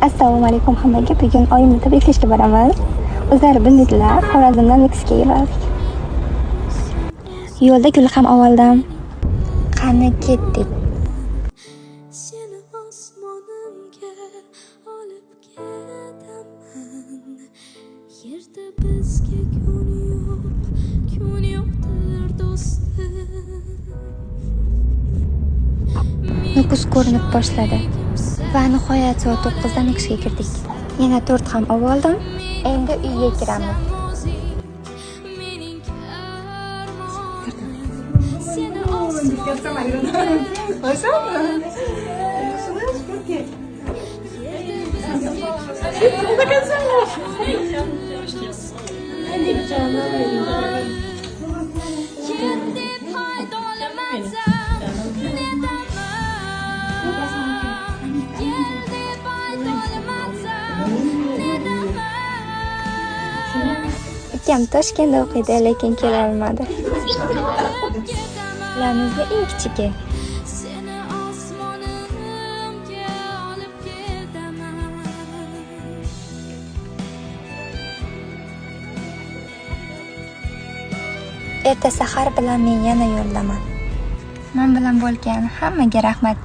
Assalomu alaykum hammaga. Bugun oyimni tabriklashga boramiz. O'zlari bilmaydilar, Xorazmdan Meksikaga yo'ldik. Yo'lda gul ham oldim. Qani ketdik. Seni osmonimga olib ketaman. Yerda bizga kun yo'qdir do'stim. Nukus ko'rinib boshladi va nihoyat soat 9 da Meksikaga kirdik. Yana tort ham oldim. Endi uyga kiramiz. Ukam Toshkentda o'qiydi, lekin kela olmadi. Ularmizda eng kichigi. Seni osmonimga olib ketaman. Erta sahar bilan men yana yo'ldaman. Men bilan bo'lgan hammaga rahmat.